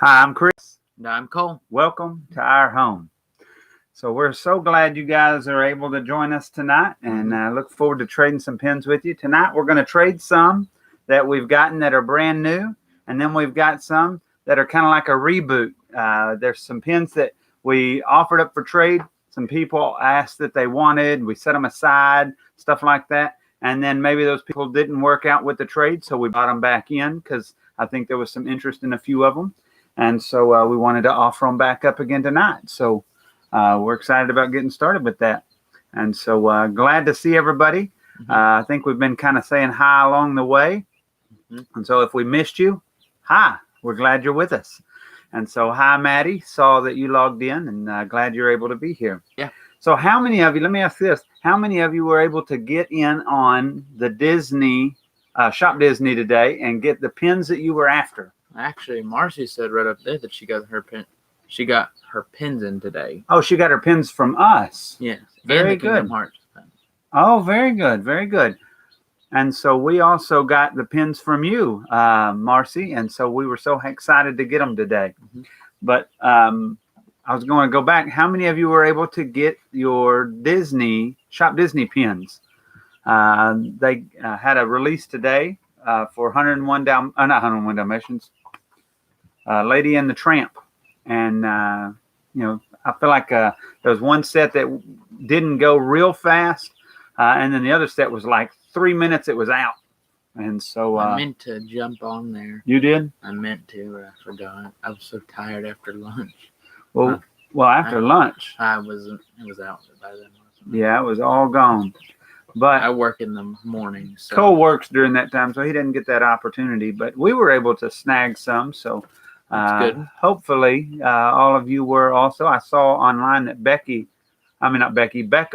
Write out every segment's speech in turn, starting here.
Hi, I'm Chris. And I'm Cole. Welcome to our home. So we're so glad you guys are able to join us tonight, and look forward to trading some pins with you. Tonight we're going to trade some that we've gotten that are brand new, and then we've got some that are kind of like a reboot. There's some pins that we offered up for trade. Some people asked that they wanted. We set them aside, stuff like that. And then maybe those people didn't work out with the trade, so we brought them back in because I think there was some interest in a few of them. And so we wanted to offer them back up again tonight. So we're excited about getting started with that. And so glad to see everybody. I think we've been kind of saying hi along the way. And so if we missed you, hi, we're glad you're with us. And so hi, Maddie, saw that you logged in and glad you're able to be here. Yeah. So how many of you, let me ask this, how many of you were able to get in on the Disney, Shop Disney today and get the pins that you were after? Actually, Marcy said right up there that she got her pin. She got her pins in today. Oh, she got her pins from us. Yes. Very and the good. Kingdom Hearts pin. Oh, very good. Very good. And so we also got the pins from you, Marcy. And so we were so excited to get them today. But I was going to go back. How many of you were able to get your Disney, Shop Disney pins? They had a release today for 101 not 101 Dalmatians. Lady and the Tramp. And, you know, I feel like there was one set that didn't go real fast. And then the other set was like 3 minutes it was out. And so I meant to jump on there. You did? I meant to, but I forgot. I was so tired after lunch. Well, after lunch. It was out by then. Yeah, it was all gone. But I work in the morning. So. Cole works during that time, so he didn't get that opportunity. But we were able to snag some. So that's good. Hopefully all of you were also. I saw online that Becca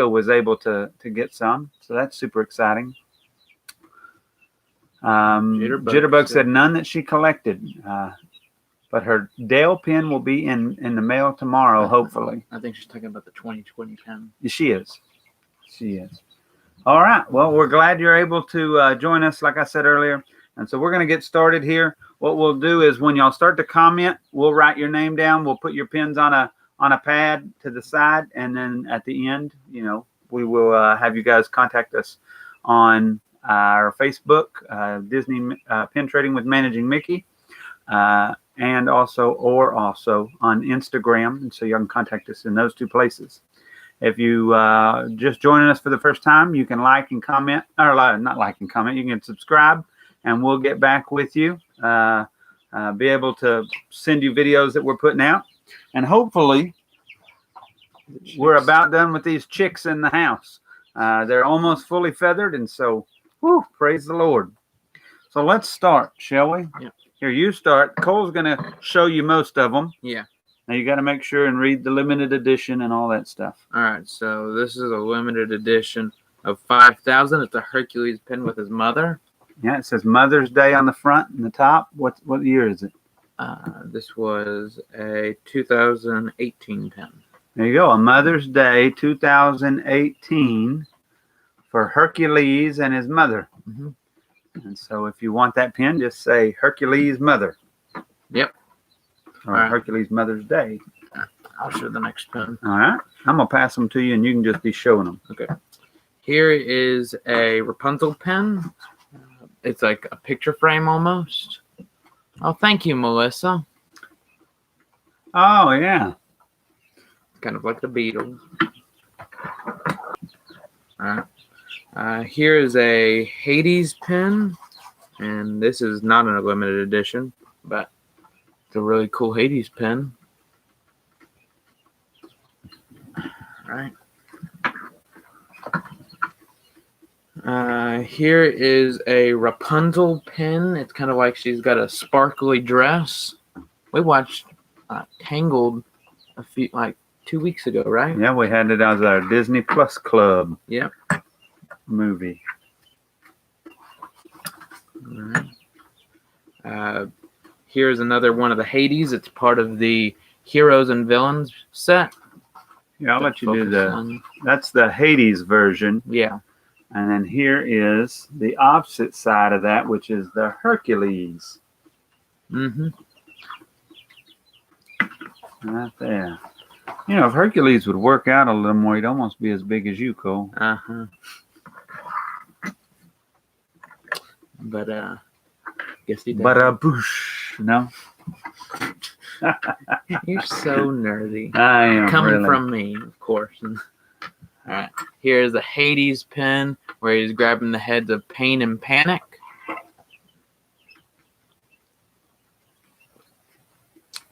was able to get some. So that's super exciting. Jitterbug said none that she collected. But her Dale pin will be in the mail tomorrow, hopefully. I think she's talking about the 2020 pin. She is. She is. All right. Well, we're glad you're able to join us, like I said earlier. And so we're going to get started here. What we'll do is when y'all start to comment, we'll write your name down. We'll put your pins on a pad to the side. And then at the end, you know, we will have you guys contact us on our Facebook, Disney Pin Trading with Managing Mickey. And also on Instagram. And so you can contact us in those two places. If you just joining us for the first time, you can like and comment, or not like and comment, you can subscribe, and we'll get back with you, be able to send you videos that we're putting out. And hopefully, we're about done with these chicks in the house. They're almost fully feathered, and so, praise the Lord. So let's start, shall we? Yeah. Here, you start. Cole's going to show you most of them. Yeah. Now, you got to make sure and read the limited edition and all that stuff. All right. So this is a limited edition of 5,000. It's a Hercules pin with his mother. Yeah, it says Mother's Day on the front and the top. What year is it? This was a 2018 pin. There you go. A Mother's Day 2018 for Hercules and his mother. And so if you want that pin, just say Hercules Mother. Yep. Or Hercules Mother's Day. I'll show the next pin. All right. I'm going to pass them to you, and you can just be showing them. Okay. Here is a Rapunzel pin. It's like a picture frame almost. Oh, thank you, Melissa. Oh, yeah. Kind of like the Beatles. All right. Here is a Hades pin, and this is not in a limited edition, but it's a really cool Hades pin. All right. Here is a Rapunzel pin. It's kind of like she's got a sparkly dress. We watched Tangled like 2 weeks ago, right? Yeah, we had it as our Disney Plus Club. Yep. Movie. All right. Here's another one of the Hades. It's part of the Heroes and Villains set. Yeah, I'll let you do that's the Hades version. Yeah. And then here is the opposite side of that, which is the Hercules. Right there. You know, if Hercules would work out a little more, he'd almost be as big as you, Cole. Uh-huh. But, guess he does. But boosh. No? You're so nerdy. I am. Coming really. from me, of course. All right. Here's the Hades pen, where he's grabbing the heads of Pain and Panic.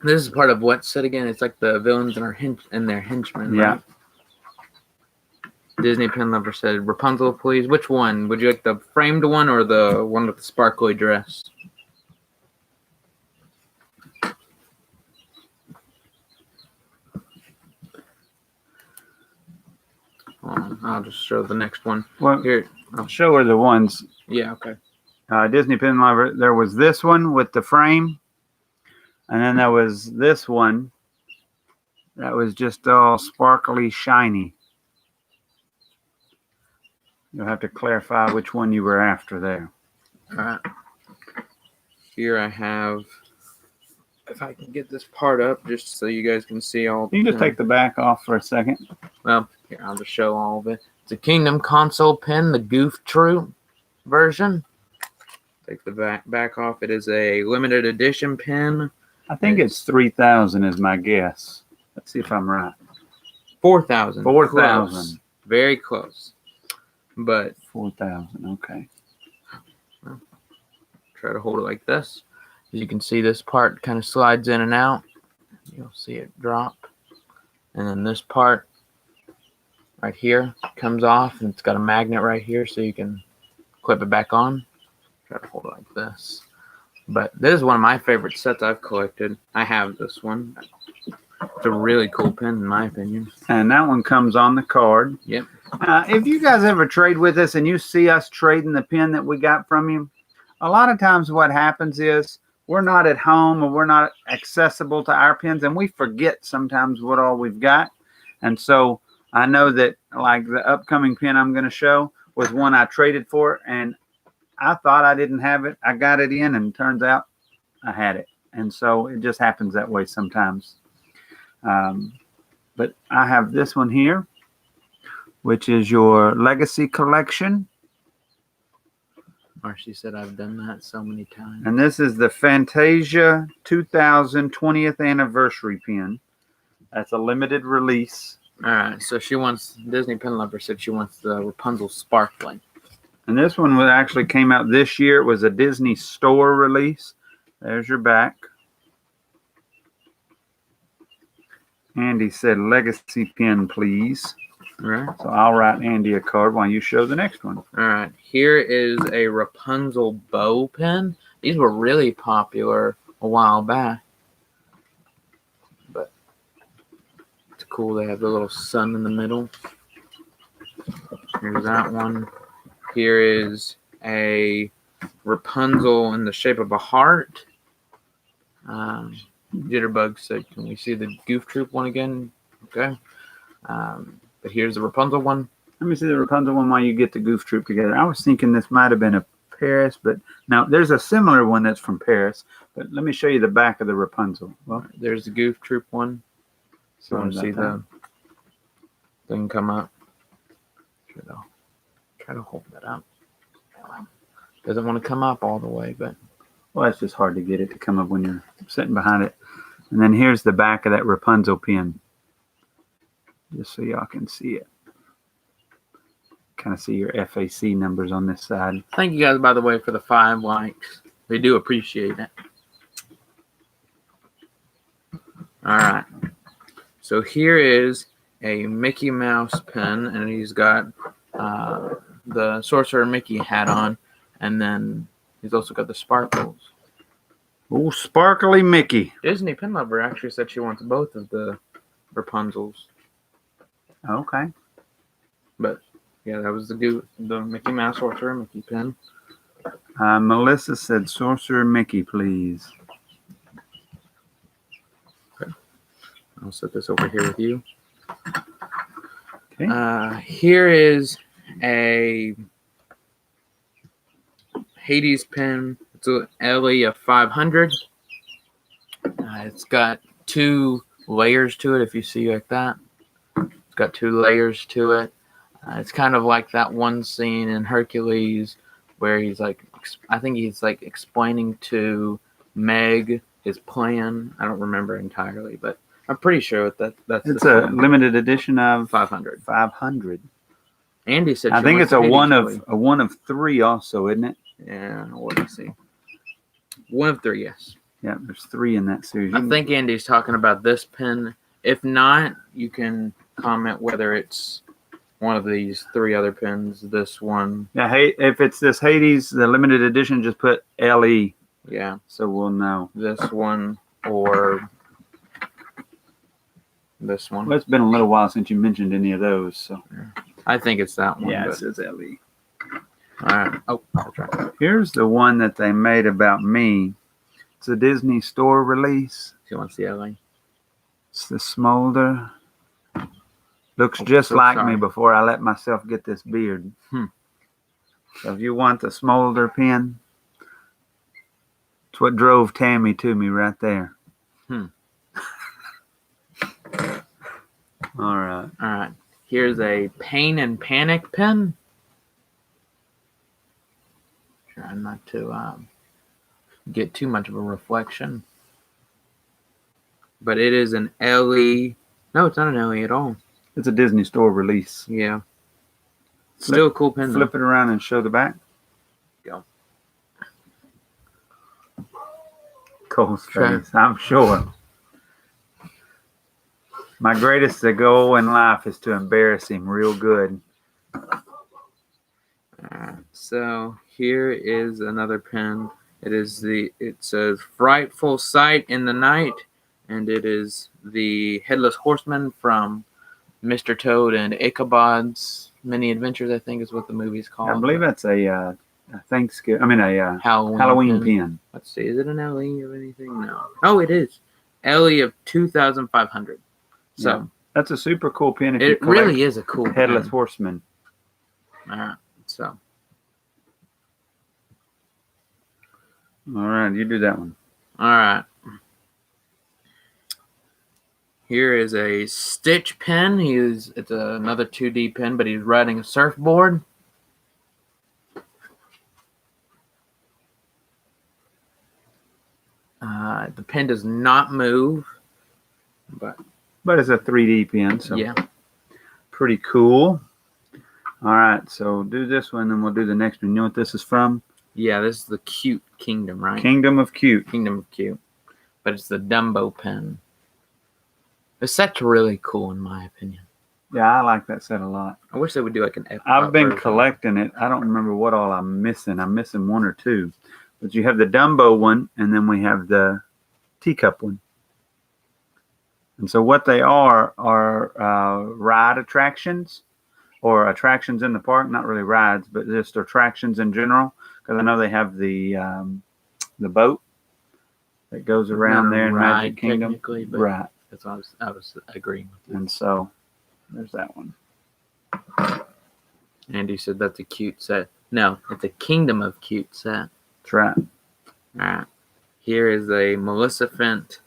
This is part of what set again? It's like the villains and their henchmen, Yeah. right? Disney pen lover said, Rapunzel, please. Which one? Would you like the framed one or the one with the sparkly dress? I'll just show the next one. Well, Here. I'll show her the ones. Yeah, okay. Disney pen lover. There was this one with the frame. And then there was this one that was just all sparkly, shiny. You'll have to clarify which one you were after there. All right. Here I have, if I can get this part up just so you guys can see all. You can just take the back off for a second. Well, here, I'll just show all of it. It's a Kingdom console pen, the Goof Troop version. Take the back off. It is a limited edition pen. I think it's 3,000 is my guess. Let's see if I'm right. 4,000. 4,000. Very close. But 4,000. Okay. try to hold it like this. As you can see, this part kind of slides in and out. You'll see it drop. And then this part right here comes off, and it's got a magnet right here so you can clip it back on. Try to hold it like this. But this is one of my favorite sets I've collected. I have this one. It's a really cool pen, in my opinion. And that one comes on the card. Yep. If you guys ever trade with us and you see us trading the pen that we got from you, a lot of times what happens is we're not at home or we're not accessible to our pens, and we forget sometimes what all we've got. And so I know that, like, the upcoming pen I'm going to show was one I traded for, and I thought I didn't have it. I got it in, and it turns out I had it. And so it just happens that way sometimes. But I have this one here, which is your Legacy Collection. Marcy said I've done that so many times. And this is the Fantasia 2000 20th Anniversary pen. That's a limited release. All right, so she wants, Disney Pen Lover said she wants the Rapunzel Sparkling. And this one actually came out this year. It was a Disney Store release. There's your back. Andy said, Legacy pen, please. All right. So I'll write Andy a card while you show the next one. All right. Here is a Rapunzel bow pen. These were really popular a while back. But it's cool. They have the little sun in the middle. Here's that one. Here is a Rapunzel in the shape of a heart. Jitterbug said, can we see the Goof Troop one again? Okay. But here's the Rapunzel one. Let me see the Rapunzel one while you get the Goof Troop together. I was thinking this might have been a Paris, but now there's a similar one that's from Paris. But let me show you the back of the Rapunzel. Well, there's the Goof Troop one. So you want to see the thing come up. Try to hold that up. Doesn't want to come up all the way, but well, it's just hard to get it to come up when you're sitting behind it. And then here's the back of that Rapunzel pen, just so y'all can see it. Kind of see your FAC numbers on this side. Thank you guys, by the way, for the 5 likes. We do appreciate it. All right. So here is a Mickey Mouse pen, and he's got the Sorcerer Mickey hat on, and then he's also got the sparkles. Oh, sparkly Mickey. Disney Pen Lover actually said she wants both of the Rapunzels. Okay. But yeah, that was the Mickey Mouse Sorcerer Mickey pen. Melissa said, Sorcerer Mickey, please. Okay. I'll set this over here with you. Okay. Here is a Hades pen. It's an LE of 500. It's got 2 layers to it. If you see like that, it's got 2 layers to it. It's kind of like that one scene in Hercules where he's like, I think he's like explaining to Meg his plan. I don't remember entirely, but I'm pretty sure that's It's a limited edition of 500. 500. Andy said I think it's a one of 3 also, isn't it? Yeah, what do you see? 1 of 3, yes. Yeah, there's 3 in that series. I think Andy's talking about this pin. If not, you can comment whether it's one of these 3 other pins. This one. Yeah, hey, if it's this Hades, the limited edition, just put LE. Yeah. So we'll know. This one or this one. Well, it's been a little while since you mentioned any of those, so. I think it's that one. Yeah, it says LE. All right. Oh, that's right. Here's the one that they made about me. It's a Disney store release. You want to see LA? It's the Smolder. Looks just like me before I let myself get this beard. So if you want the Smolder pen, it's what drove Tammy to me right there. All right. All right. Here's a Pain and Panic pen. Try not to get too much of a reflection. But it is an LE. No, it's not an LE at all. It's a Disney store release. Yeah. Still a cool pen. Flip it around and show the back. Go. Cole's face, I'm sure. My greatest goal in life is to embarrass him real good. So here is another pen. It says Frightful Sight in the Night, and it is the Headless Horseman from Mr. Toad and Ichabod's Many Adventures, I think is what the movie's called. I believe that's a Halloween pin. Let's see, is it an LE of anything? No. Oh, it is. LE of 2,500. So yeah, that's a super cool pin. If it you really is a cool Headless pen. Horseman. All right. So. All right, you do that one. All right. Here is a Stitch pen. It's another 2D pen, but he's riding a surfboard. The pen does not move, but it's a 3D pen, so yeah, pretty cool. All right, so do this one, and we'll do the next one. You know what this is from? Yeah, this is the Cute Kingdom, right? Kingdom of Cute. Kingdom of Cute, but it's the Dumbo pen. The set's really cool, in my opinion. Yeah, I like that set a lot. I wish they would do like an Epcot I've been version. collecting it. I don't remember what all I'm missing. I'm missing 1 or 2. But you have the Dumbo one, and then we have the teacup one. And so what they are ride attractions, or attractions in the park. Not really rides, but just attractions in general. Because I know they have the boat that goes around there in Magic Kingdom. But right. That's what I was agreeing with you. And so there's that one. Andy said that's a cute set. No, it's a Kingdom of Cute set. That's right. All right. Here is a Maleficent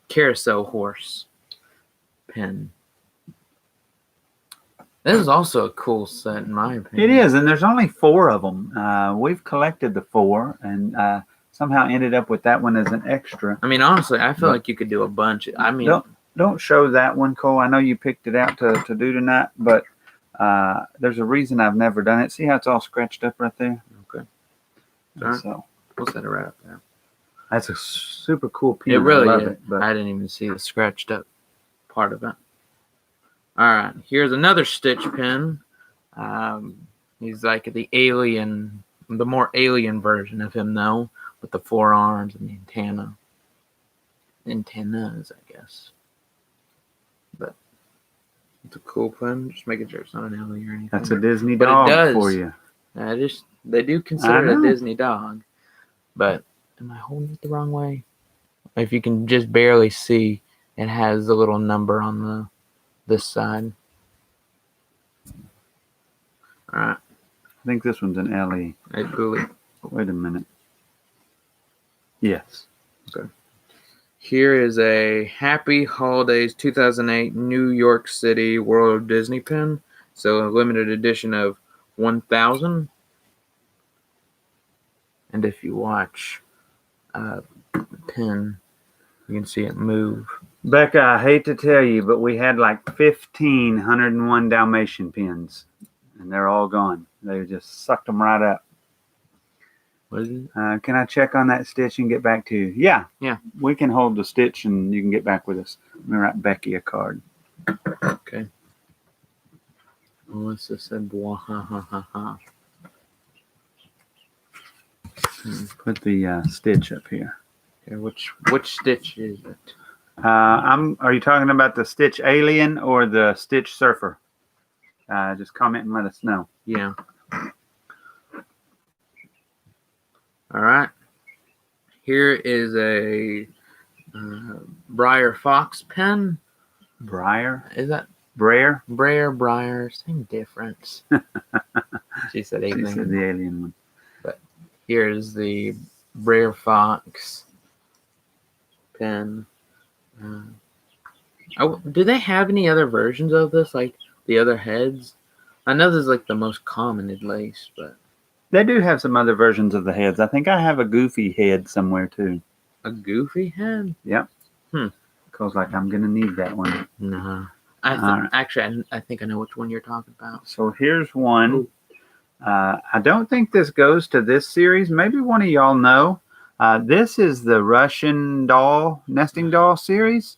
carousel horse pen. This is also a cool set, in my opinion. It is, and there's only 4 of them. We've collected the 4, and somehow ended up with that one as an extra. I mean, honestly, I feel like you could do a bunch. I mean, don't show that one, Cole. I know you picked it out to do tonight, but there's a reason I've never done it. See how it's all scratched up right there? Okay. Right. So we'll set it right up there. That's a super cool pen. It really I love is. it, but I didn't even see the scratched up part of it. All right, here's another Stitch pen. He's like the more alien version of him, though, with the 4 arms and the antennas, I guess. But it's a cool pen. Just making sure it's not an alien or anything. that's a Disney dog for you. They do consider it a Disney dog, but am I holding it the wrong way? If you can just barely see, it has the little number on this side. All right. I think this one's an LE. I believe. Wait a minute. Yes. Okay. Here is a Happy Holidays 2008 New York City World Disney pin. So a limited edition of 1,000. And if you watch the pin, you can see it move. Becca, I hate to tell you, but we had like 1,501 Dalmatian pins, and they're all gone. They just sucked them right up. What is it? Can I check on that stitch and get back to you? Yeah. Yeah. We can hold the stitch and you can get back with us. Let me write Becky a card. Okay. Melissa said, "Blah ha ha ha ha." Put the stitch up here. Okay, which stitch is it? Are you talking about the Stitch Alien or the Stitch Surfer? Just comment and let us know. Yeah. All right. Here is a Briar Fox pen. Briar? Is that Briar? Briar? Same difference. She said alien. She said the alien one. But here's the Briar Fox pen. Do they have any other versions of this, like the other heads? I know this is like the most common at least, but they do have some other versions of the heads. I think I have a Goofy head somewhere too. A Goofy head? Yep. Because like I'm gonna need that one. No. Actually, I think I know which one you're talking about. So here's one. I don't think this goes to this series. Maybe one of y'all know. This is the Russian doll, nesting doll series.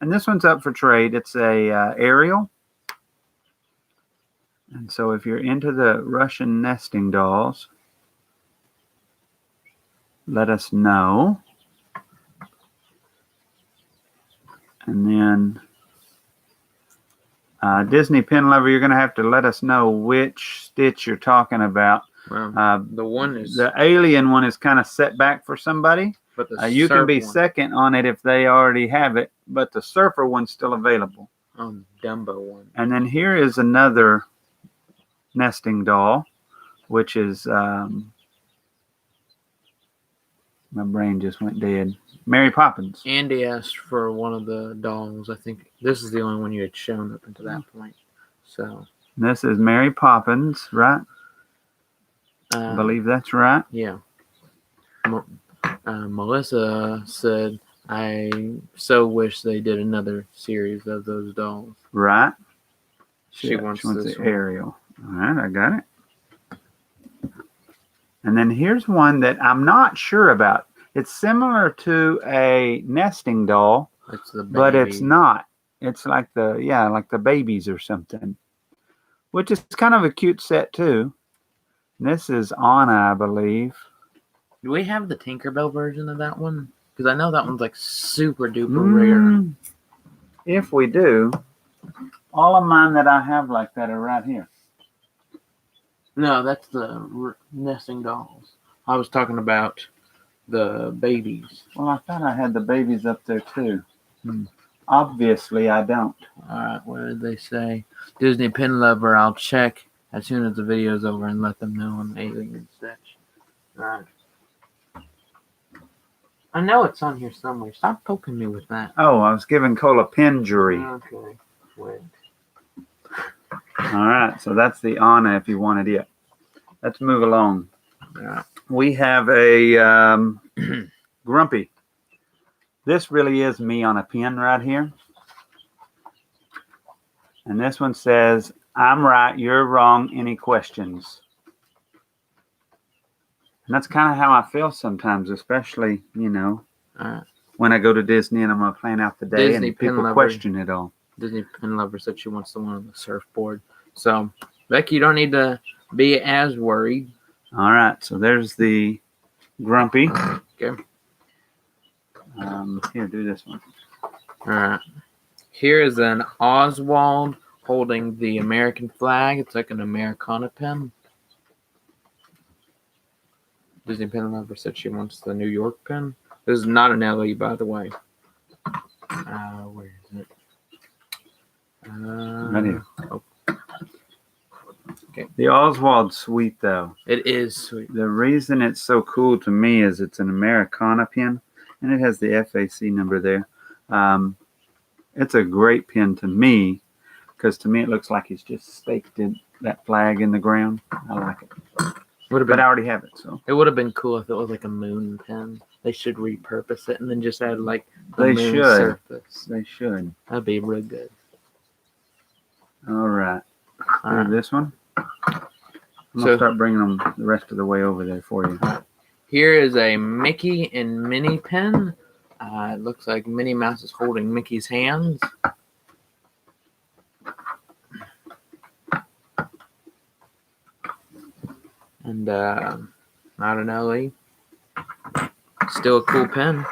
And this one's up for trade. It's a Ariel. And so if you're into the Russian nesting dolls, let us know. And then Disney Pen Lover, you're going to have to let us know which stitch you're talking about. The one is the alien one is kind of set back for somebody. But the you can be one, second on it if they already have it, but the surfer one's still available. Dumbo one. And then here is another nesting doll, which is my brain just went dead. Mary Poppins. Andy asked for one of the dolls. I think this is the only one you had shown up until that point. So this is Mary Poppins, right? I believe that's right. Yeah. Melissa said, "I so wish they did another series of those dolls." Right. She wants the Ariel. All right, I got it. And then here's one that I'm not sure about. It's similar to a nesting doll, but it's not. It's like the babies or something, which is kind of a cute set too. This is Anna, I believe. Do we have the Tinkerbell version of that one? Because I know that one's like super duper rare. If we do, all of mine that I have like that are right here. No, that's the nesting dolls. I was talking about the babies. Well, I thought I had the babies up there too. Obviously, I don't. All right, what did they say? Disney Pen Lover, I'll check as soon as the video's over and let them know I'm alien stitch. All right. I know it's on here somewhere. Stop poking me with that. Oh, I was giving Cole a pen jury. Okay, wait. All right, so that's the Anna if you wanted it. Let's move along. Yeah. We have a Grumpy. This really is me on a pen right here. And this one says, "I'm right, you're wrong, any questions?" And that's kind of how I feel sometimes, especially, when I go to Disney and I'm going to plan out the day Disney and people Pen question it all. Disney Pen Lover said she wants the one on the surfboard. So, Becky, you don't need to be as worried. All right, so there's the Grumpy. Okay. Here, do this one. All right. Here is an Oswald holding the American flag. It's like an Americana pen. Disney Pen Lover said she wants the New York pen. This is not an LE, by the way. Where is it? Right here. Oh. Okay. The Oswald's sweet, though. It is sweet. The reason it's so cool to me is it's an Americana pen. and it has the FAC number there. It's a great pen to me, because to me it looks like he's just staked that flag in the ground. I like it. But I already have it, so. It would have been cool if it was like a moon pen. They should repurpose it and then just add like the They moon should. surface. They should. That'd be real good. All right. All right. This one. I'm going to start bringing them the rest of the way over there for you. Here is a Mickey and Minnie pen. It looks like Minnie Mouse is holding Mickey's hands. And not an LE. Still a cool pen.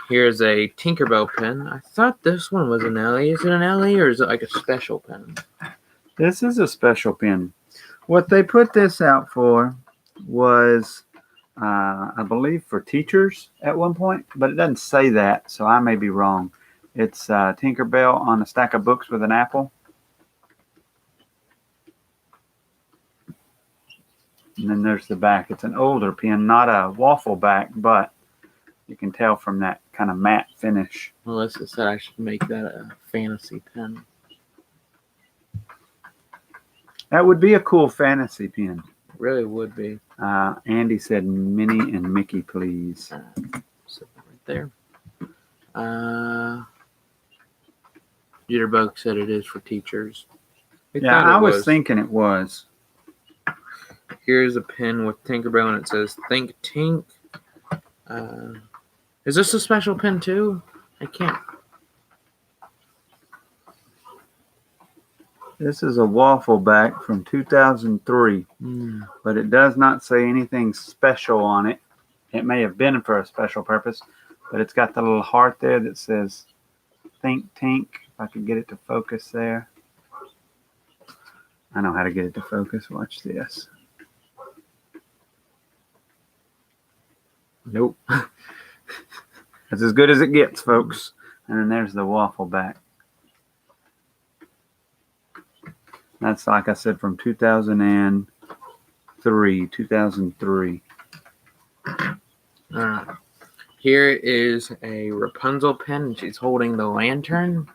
Here's a Tinkerbell pen. I thought this one was an LE. Is it an LE or is it like a special pen? This is a special pen. What they put this out for was, I believe, for teachers at one point, but it doesn't say that, so I may be wrong. It's Tinkerbell on a stack of books with an apple. And then there's the back. It's an older pen, not a waffle back, but you can tell from that kind of matte finish. Melissa said I should make that a fantasy pen. That would be a cool fantasy pen. It really would be. Andy said Minnie and Mickey, please. So right there. Jitterbug said it is for teachers. Yeah, I was thinking it was. Here's a pen with Tinkerbell and it says Think Tink. Is this a special pen too? I can't. This is a waffle back from 2003, but it does not say anything special on it. It may have been for a special purpose, but it's got the little heart there that says Think Tink. If I could get it to focus there. I know how to get it to focus. Watch this. Nope. That's as good as it gets, folks. And then there's the waffle back. That's, like I said, from 2003. Here is a Rapunzel pen, and she's holding the lantern.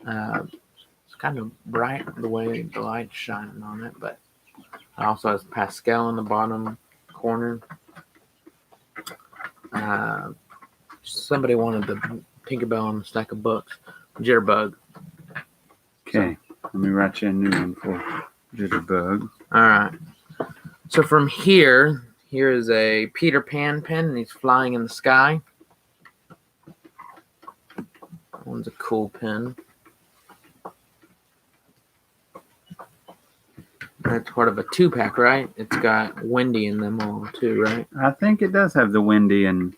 It's kind of bright the way the light's shining on it, but it also has Pascal in the bottom corner. Somebody wanted the Tinkerbell on a stack of books. Jitterbug. Okay, let me write you a new one for Jitterbug. All right. So from here is a Peter Pan pen, and he's flying in the sky. That one's a cool pen. That's part of a 2-pack, right? It's got Wendy in them all too, right? I think it does have the Wendy and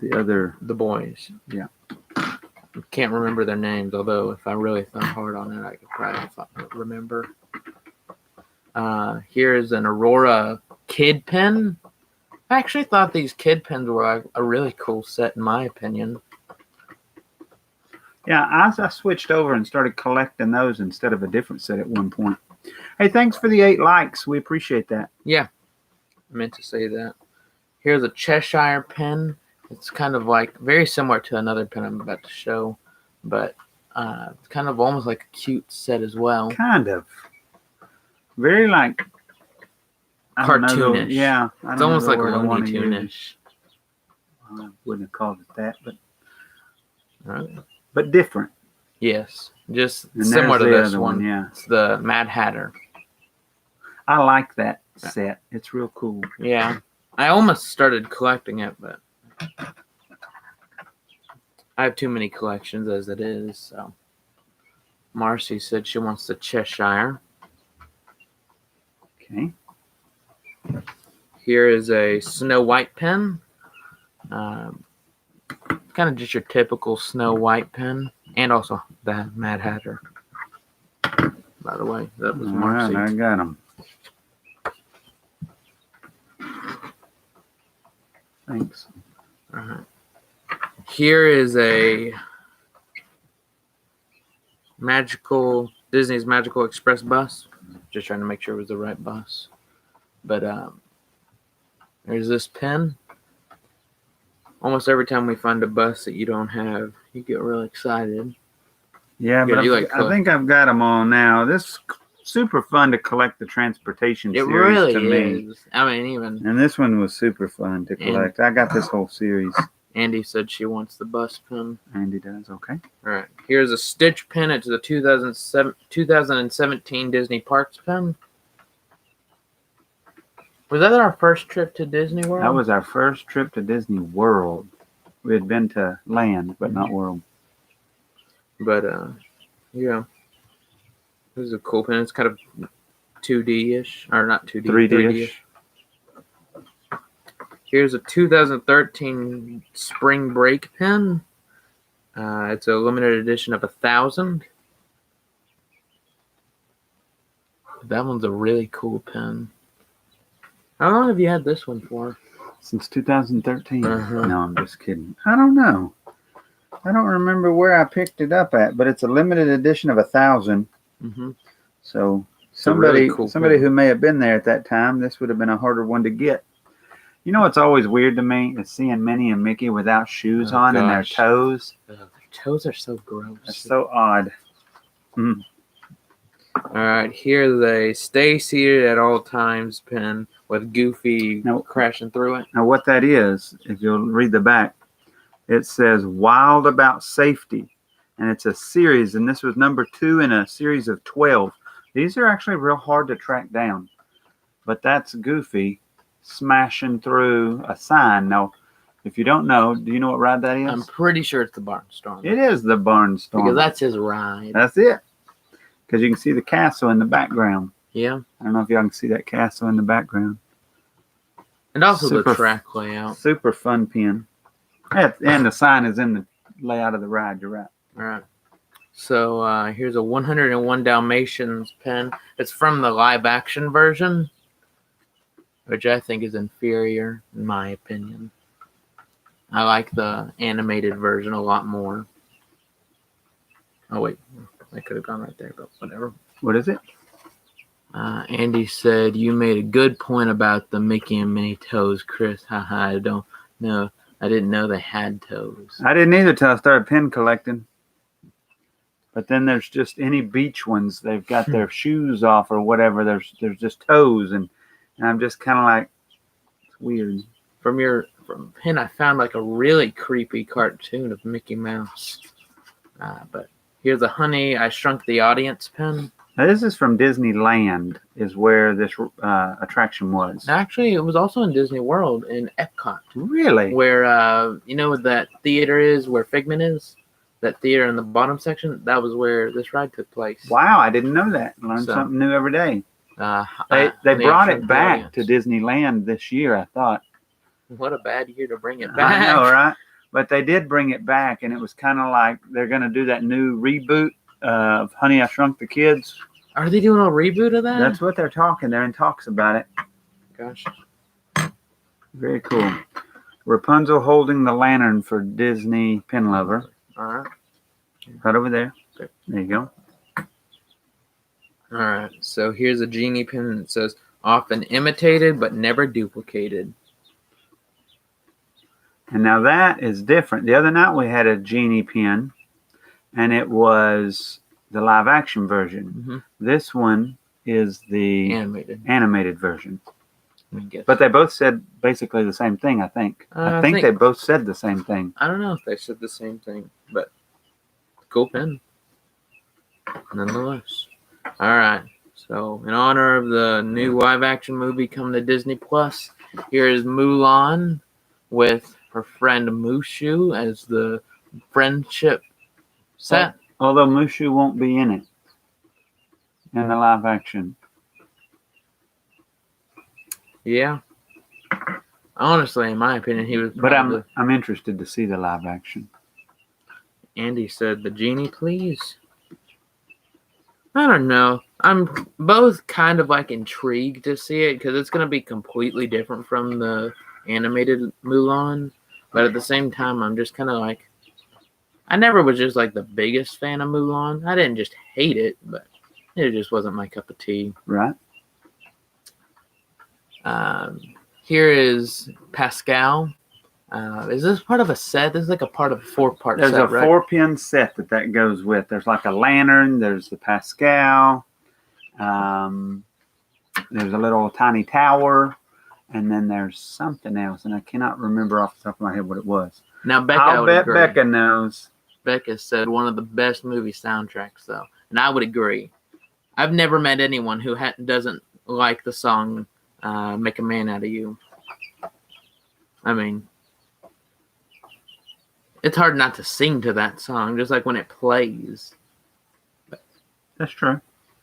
the boys. Yeah. Can't remember their names, although if I really thought hard on it, I could probably remember. Here's an Aurora kid pen. I actually thought these kid pens were a really cool set, in my opinion. Yeah, I switched over and started collecting those instead of a different set at one point. Hey, thanks for the 8 likes. We appreciate that. Yeah, I meant to say that. Here's a Cheshire pen. It's kind of like very similar to another pen I'm about to show, but it's kind of almost like a cute set as well. Kind of. Very like cartoonish. Yeah. It's almost like Looney Tune-ish. I wouldn't have called it that, Okay. But different. Yes, just similar to this one. Yeah. It's the Mad Hatter. I like that set. It's real cool. Yeah. I almost started collecting it, but I have too many collections as it is. So Marcy said she wants the Cheshire. Okay. Here is a Snow White pen. Kind of just your typical Snow White pen, and also the Mad Hatter. By the way, that was Marcy. All right, I got them. Thanks. All right. Here is a Disney's Magical Express bus. Just trying to make sure it was the right bus. But there's this pin. Almost every time we find a bus that you don't have, you get really excited. Yeah, but I think I've got them all now. This is super fun to collect the transportation It series really to me. is. I mean, even And this one was super fun to collect. I got this whole series. Andy said she wants the bus pin. Andy does, okay. All right. Here's a Stitch pin. It's the 2017 Disney Parks pin. Was that our first trip to Disney World? That was our first trip to Disney World. We had been to Land, but not World. But, yeah. This is a cool pin. It's kind of 2D-ish. Or not 2D. 3D-ish. Here's a 2013 Spring Break pin. It's a limited edition of 1,000. That one's a really cool pin. How long have you had this one for? Since 2013. Uh-huh. No, I'm just kidding. I don't know. I don't remember where I picked it up at, but it's a limited edition of 1,000. Mm-hmm. So somebody, really cool somebody pin. who may have been there at that time, this would have been a harder one to get. You know what's always weird to me is seeing Minnie and Mickey without shoes on and their toes. Their toes are so gross. That's so odd. Mm. All right, here's a stay seated at all times pin with Goofy crashing through it. Now what that is, if you'll read the back, it says Wild About Safety. And it's a series, and this was number 2 in a series of 12. These are actually real hard to track down. But that's Goofy smashing through a sign. Now, if you don't know, do you know what ride that is? I'm pretty sure it's the Barnstormer. It is the Barnstormer. Because that's his ride. That's it. Because you can see the castle in the background. Yeah. I don't know if y'all can see that castle in the background. And also the track layout. Super fun pin. And the sign is in the layout of the ride. You're right. All right. So here's a 101 Dalmatians pin. It's from the live action version, which I think is inferior, in my opinion. I like the animated version a lot more. Oh, wait. I could have gone right there, but whatever. What is it? Andy said, you made a good point about the Mickey and Minnie toes, Chris. Haha, I don't know. I didn't know they had toes. I didn't either till I started pin collecting. But then there's just any beach ones. They've got their shoes off or whatever. There's just toes. And I'm just kind of like, it's weird. From pin, I found like a really creepy cartoon of Mickey Mouse. But here's a Honey, I Shrunk the Audience pin. Now, this is from Disneyland, is where this attraction was. Actually, it was also in Disney World in Epcot. Really? Where, you know what that theater is, where Figment is? That theater in the bottom section? That was where this ride took place. Wow, I didn't know that. Learn something new every day. They brought it back to Disneyland this year, I thought. What a bad year to bring it back. I know, right? But they did bring it back, and it was kind of like they're going to do that new reboot of Honey, I Shrunk the Kids. Are they doing a reboot of that? That's what they're talking. They're in talks about it. Gosh. Very cool. Rapunzel holding the lantern for Disney Pin Lover. All right. Right over there. Okay. There you go. All right. So here's a Jeannie pin that says, often imitated but never duplicated. And now that is different. The other night we had a Jeannie pin, and it was the live action version. Mm-hmm. This one is the animated version. But they both said basically the same thing, I think. I think they both said the same thing. I don't know if they said the same thing, but cool pin. Nonetheless. All right. So in honor of the new live action movie coming to Disney Plus, here is Mulan with her friend Mushu as the friendship set. Although Mushu won't be in it in the live action. Yeah. Honestly, in my opinion, he was. But I'm interested to see the live action. Andy said, "The Genie, please." I don't know. I'm both kind of like intrigued to see it because it's going to be completely different from the animated Mulan. But at the same time, I'm just kind of like, I never was just like the biggest fan of Mulan. I didn't just hate it, but It just wasn't my cup of tea. Right. Here is Pascal. Is this part of a set? This is like a part of a 4-part set, There's a right? 4-pin set that goes with. There's like a lantern. There's the Pascal. There's a little tiny tower. And then there's something else. And I cannot remember off the top of my head what it was. Now, Becca, I'll bet agree. Becca knows. Becca said one of the best movie soundtracks, though. And I would agree. I've never met anyone who doesn't like the song Make a Man Out of You. I mean, it's hard not to sing to that song, just like when it plays. That's true.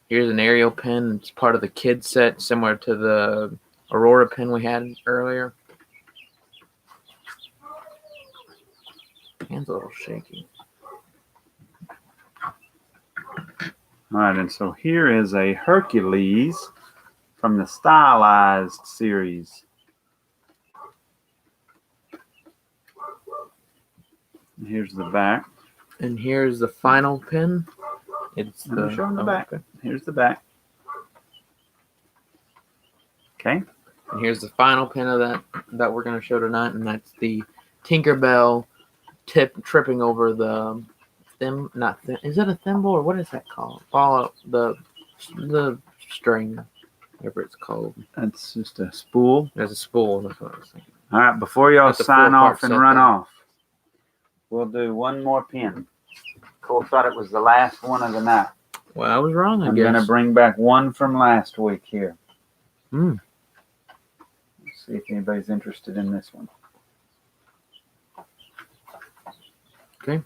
Here's an aerial pin. It's part of the kid set, similar to the Aurora pin we had earlier. Hand's a little shaky. All right, and so here is a Hercules from the Stylized series. And here's the back. And here's the final pin. It's I'm showing the back. Okay. Here's the back. Okay. And here's the final pin of that we're going to show tonight, and that's the Tinkerbell tripping over the is it a thimble or what is that called? Follow the string, whatever it's called. That's just a spool. There's a spool. That's what I was thinking. All right, before y'all That's a sign 4-part off and set run there. off, we'll do one more pin. Cole thought it was the last one of the night. Well, I was wrong, I I'm guess. going to bring back one from last week here. Hmm. Let's see if anybody's interested in this one. Okay.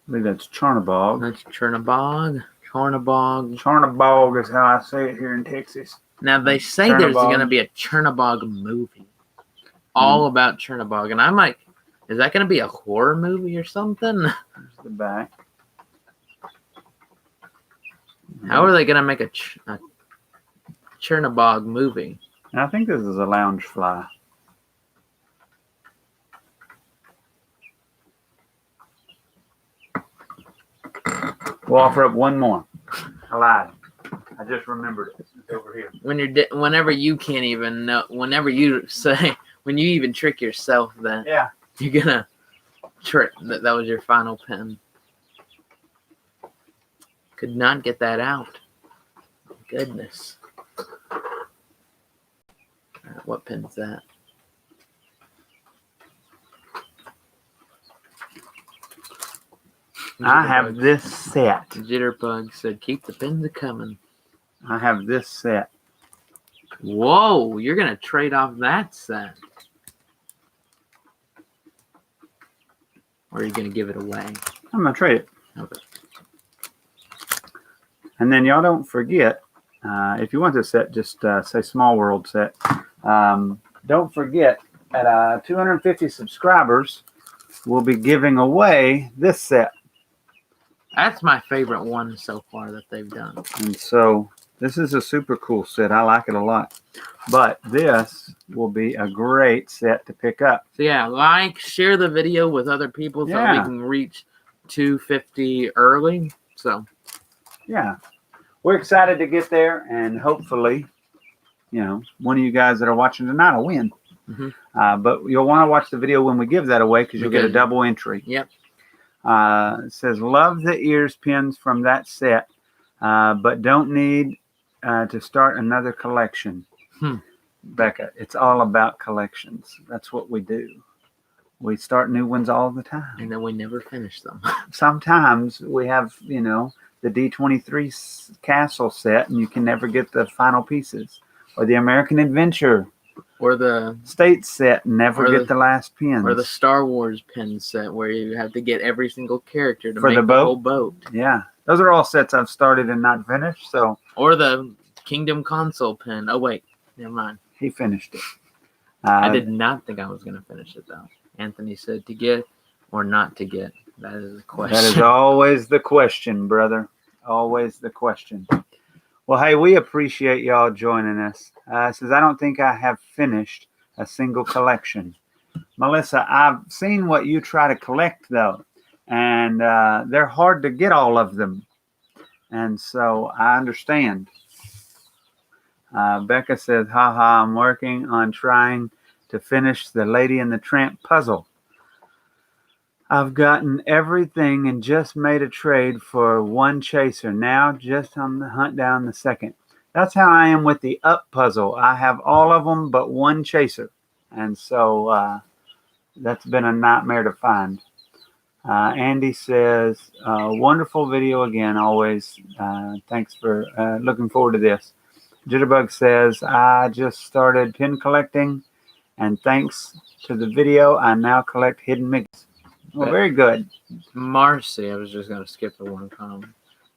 I believe that's Chernabog. That's Chernabog. Chernabog. Chernabog is how I say it here in Texas. Now, they say there's Chernabog. going to be a Chernabog movie. All about Chernabog. And I'm like, is that going to be a horror movie or something? Here's the back. How are they going to make a Chernabog movie? And I think this is a lounge fly. We'll offer up one more. I lied. I just remembered it. It's over here. Whenever you can't even know, whenever you say, when you even trick yourself, then Yeah. you're gonna trick. That was your final pin. Could not get that out. Goodness. What pin is that? I have this set. Jitterbug said, "Keep the pins a coming." I have this set. Whoa, you're gonna trade off that set, or are you gonna give it away? I'm going to trade it. Okay. And then y'all don't forget, if you want this set, just say Small World set. Don't forget, at 250 subscribers, we'll be giving away this set. That's my favorite one so far that they've done. And so this is a super cool set. I like it a lot. But this will be a great set to pick up. So yeah, share the video with other people so we Yeah. can reach 250 early. So Yeah. We're excited to get there, and hopefully, one of you guys that are watching tonight will win. Mhm. But you'll want to watch the video when we give that away because you'll get a Okay. double entry. Yep. It says, love the ears pins from that set, but don't need to start another collection. Becca, it's all about collections. That's what we do. We start new ones all the time. And then we never finish them. Sometimes we have, the D23 castle set, and you can never get the final pieces. Or the American Adventure Or the State set, never Or get the- the last pins. or the Star Wars pin set where you have to get every single character to For make the the boat? whole boat. Yeah. Those are all sets I've started and not finished, so Or the Kingdom console pin. Oh wait, never mind. he finished it. I did not think I was going to finish it though. Anthony said to get or not to get. That is the question. That is always the question, brother. Always the question. Well, hey, we appreciate y'all joining us. It says, I don't think I have finished a single collection. Melissa, I've seen what you try to collect, though, and they're hard to get all of them. And so I understand. Becca says, haha, I'm working on trying to finish the Lady and the Tramp puzzle. I've gotten everything and just made a trade for one chaser. Now just on the hunt down the second. That's how I am with the Up puzzle. I have all of them but one chaser. And so that's been a nightmare to find. Andy says, wonderful video again, always. Thanks for looking forward to this. Jitterbug says, I just started pin collecting, and thanks to the video, I now collect hidden Mickeys. Well, very good. Marcy, I was just going to skip the one comment,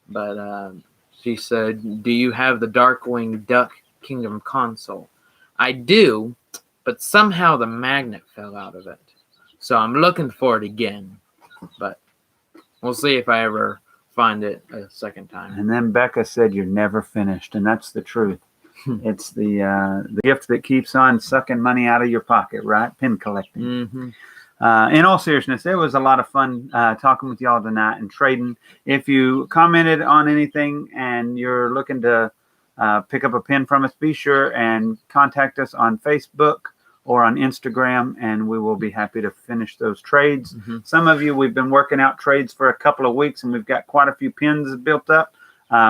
but she said, do you have the Darkwing Duck Kingdom console? I do, but somehow the magnet fell out of it. So I'm looking for it again, but we'll see if I ever find it a second time. And then Becca said, you're never finished, and that's the truth. It's the gift that keeps on sucking money out of your pocket, right? Pin collecting. Mm-hmm. In all seriousness, it was a lot of fun talking with y'all tonight and trading. If you commented on anything and you're looking to pick up a pin from us, be sure and contact us on Facebook or on Instagram, and we will be happy to finish those trades. Mm-hmm. Some of you, we've been working out trades for a couple of weeks, and we've got quite a few pins built up.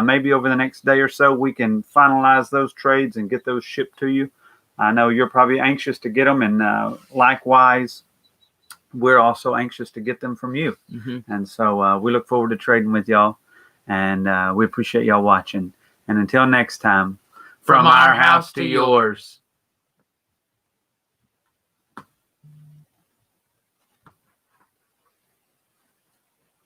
Maybe over the next day or so, we can finalize those trades and get those shipped to you. I know you're probably anxious to get them, and likewise, we're also anxious to get them from you. Mm-hmm. And so we look forward to trading with y'all, and we appreciate y'all watching. And until next time, From our house to yours.